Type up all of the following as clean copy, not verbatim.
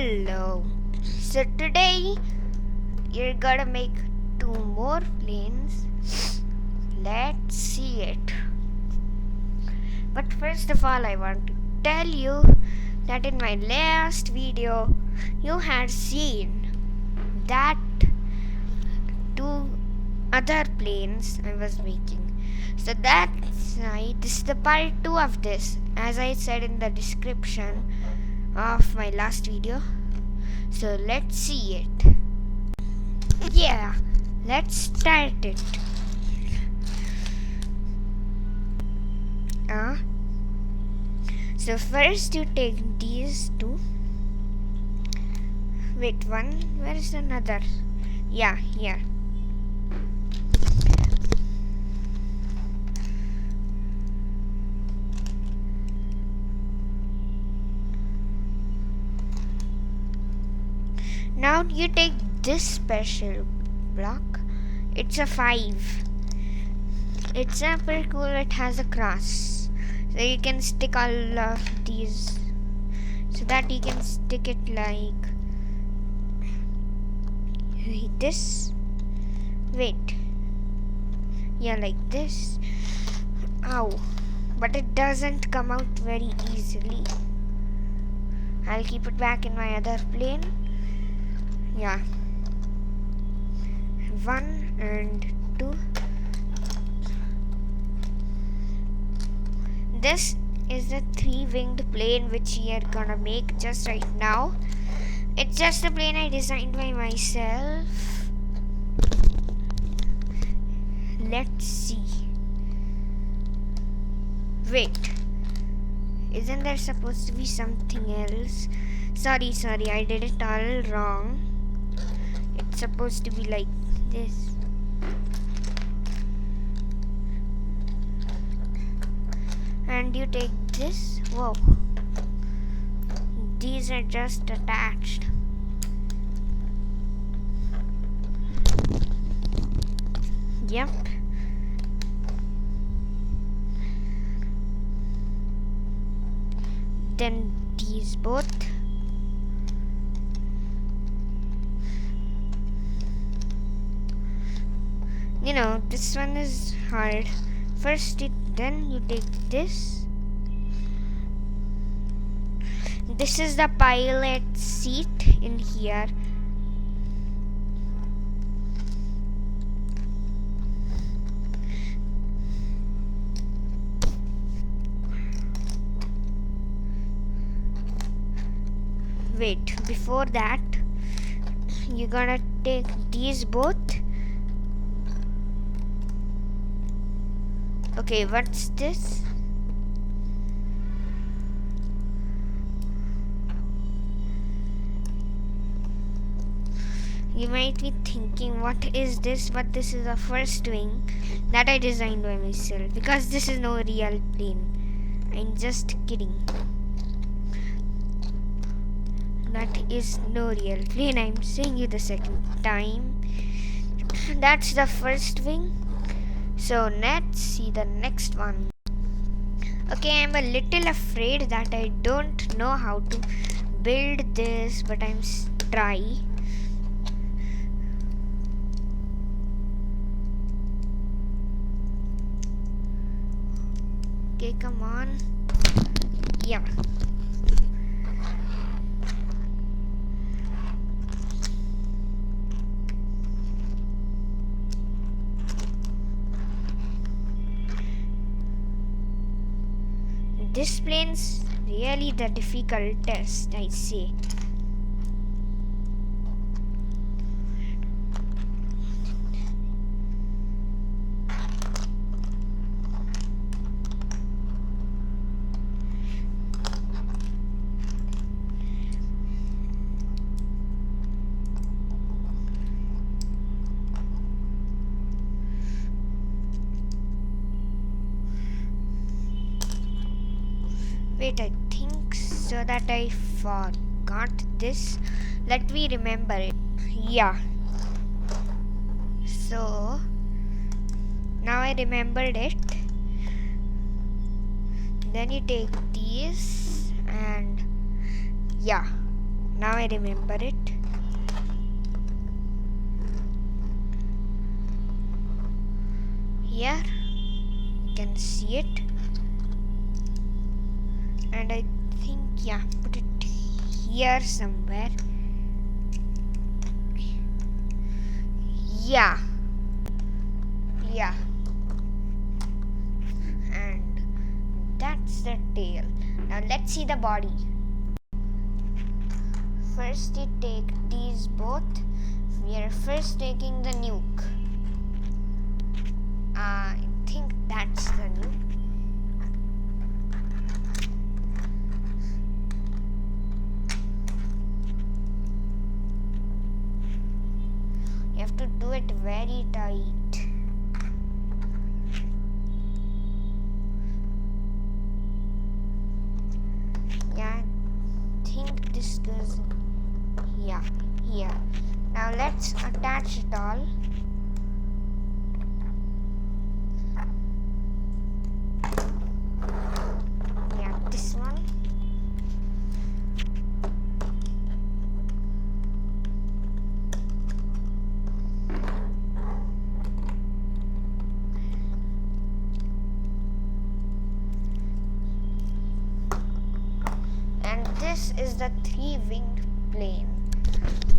Hello. So today you're gonna make 2 more planes. Let's see it. But first of all, I want to tell you that in my last video you had seen that 2 other planes I was making. So that's why this is the part 2 of this, as I said in the description of my last video. So let's see it. Yeah, let's start it. So first you take these two. Wait, one. Where is another? Yeah, here. Now you take this special block. It's a 5. It's super cool. It has a cross, so you can stick all of these, so that you can stick it like this. Wait, yeah, like this. Ow, but it doesn't come out very easily. I'll keep it back in my other plane. Yeah, 1 and 2. This is the 3-winged plane which we are gonna make just right now. It's just a plane I designed by myself. Let's see. Wait, isn't there supposed to be something else? Sorry, I did it all wrong. It's supposed to be like this. And you take this. Whoa, these are just attached. Yep. Then these both. You know, this one is hard. Then you take this. This is the pilot seat in here. Wait, before that, you're gonna take these both. Okay, what's this? You might be thinking, what is this? But this is the first wing that I designed by myself, because this is no real plane. I'm just kidding. That is no real plane. I'm saying you the second time. That's the first wing. So let's see the next one. Okay, I'm a little afraid that I don't know how to build this, but I'm try. Okay, come on. Yeah. This plane's really the difficult test, I say. Wait, I think so that I forgot this. Let me remember it. Yeah. So now I remembered it. Then you take these and yeah, now I remember it. Here you can see it, and I think, yeah, put it here somewhere. Yeah, and that's the tail. Now let's see the body. First you take these both. We are first taking the nuke. I think that's the nuke. You have to do it very tight. Yeah, I think this goes, yeah, here. Now let's attach it all. Yeah, this one. And this is the 3-winged plane.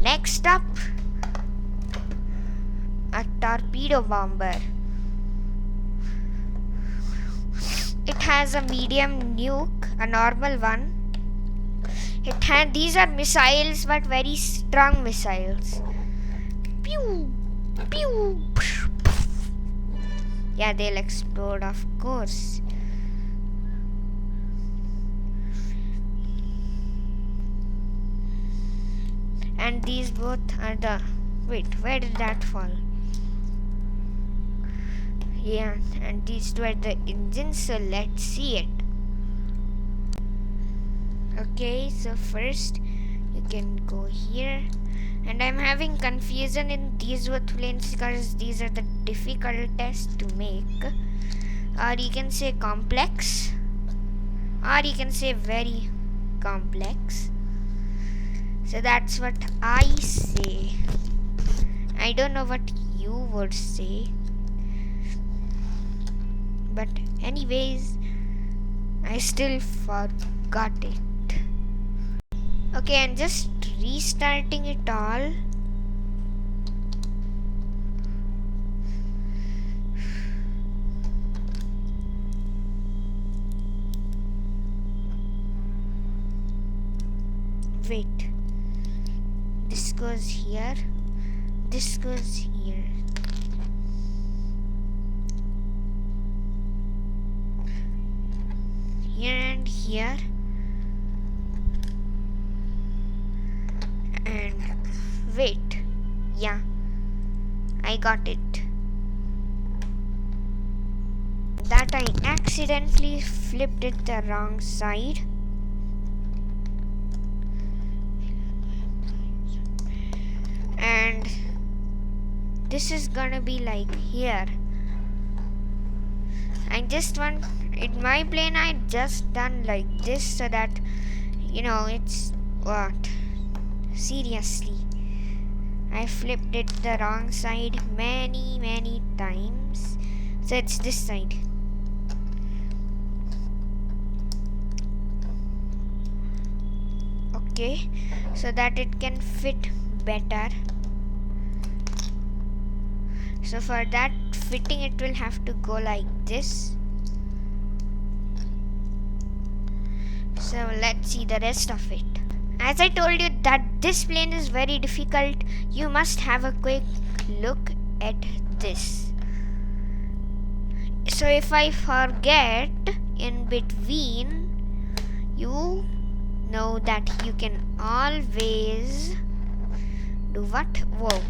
Next up, a torpedo bomber. It has a medium nuke, a normal one. These are missiles, but very strong missiles. Pew, pew. Yeah, they'll explode, of course. And these both are the... Wait, where did that fall? Yeah, and these two are the engines, so let's see it. Okay, so first you can go here. And I'm having confusion in these both planes because these are the difficultest to make. Or you can say complex. Or you can say very complex. So that's what I say. I don't know what you would say. But anyways, I still forgot it. Okay, I'm just restarting it all. Wait. This goes here. This goes here. Here and here. And wait. Yeah. I got it. That I accidentally flipped it the wrong side. And this is gonna be like here. I just want, in my plane I just done like this so that, it's what? Seriously. I flipped it the wrong side many times. So it's this side. Okay, so that it can fit better. So for that fitting, it will have to go like this. So let's see the rest of it. As I told you that this plane is very difficult, you must have a quick look at this. So if I forget in between, you know that you can always do what? Whoa.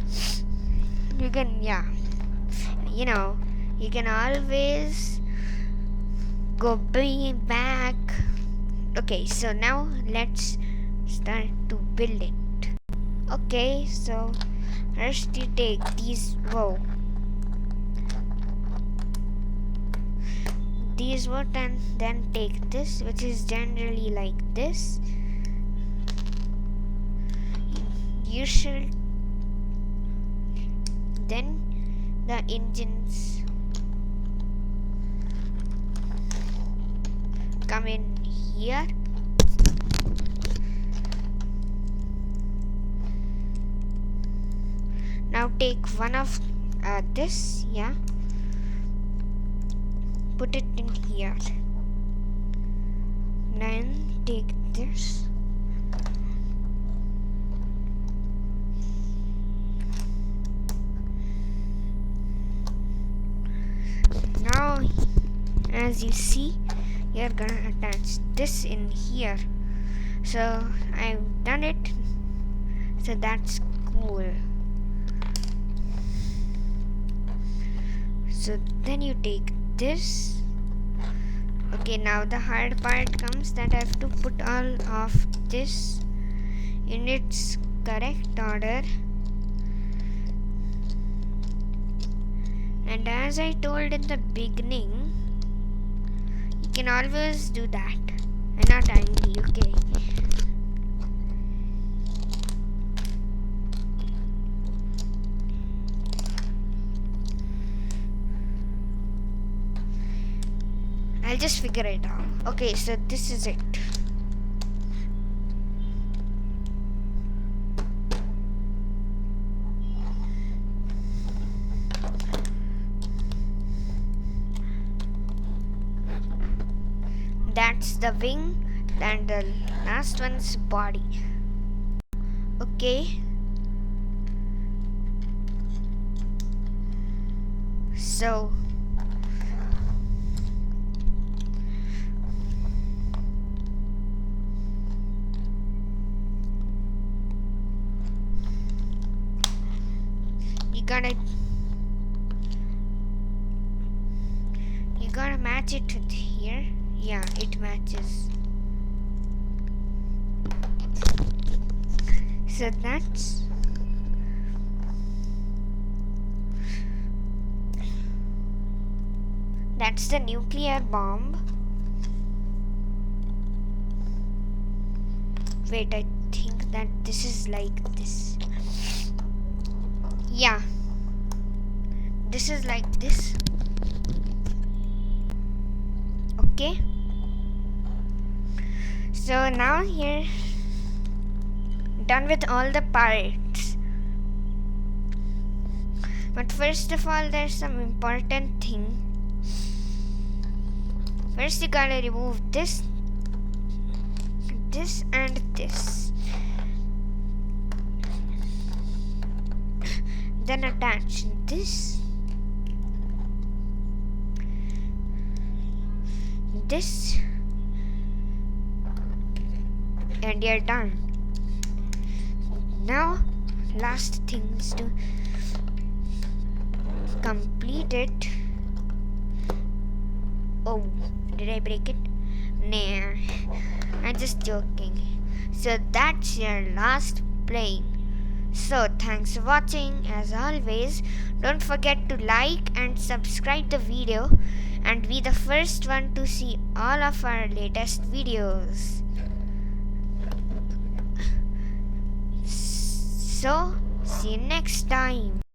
You can, you can always go back. Okay, so now let's start to build it. Okay, so first you take these, these wood, and then take this, which is generally like this. you should, then the engines come in here. Now take one of this, yeah, put it in here. Then take this. Now, as you see, you're gonna attach this in here. So I've done it. So that's cool. So then you take this. Okay, now the hard part comes, that I have to put all of this in its correct order. And as I told in the beginning, you can always do that. I'm not angry, okay? I'll just figure it out. Okay, so this is it. That's the wing, and the last one's body. Okay. So you gotta match it with here. Yeah, it matches. So that's the nuclear bomb. Wait, I think that this is like this. Yeah, this is like this. Okay, so now here, done with all the parts. But first of all, there's some important thing. First you gotta remove this, and this. Then attach this, and you're done. Now, last thing is to complete it. Oh, did I break it? Nah, I'm just joking. So that's your last plane. So thanks for watching. As always, don't forget to like and subscribe the video and be the first one to see all of our latest videos. So see you next time.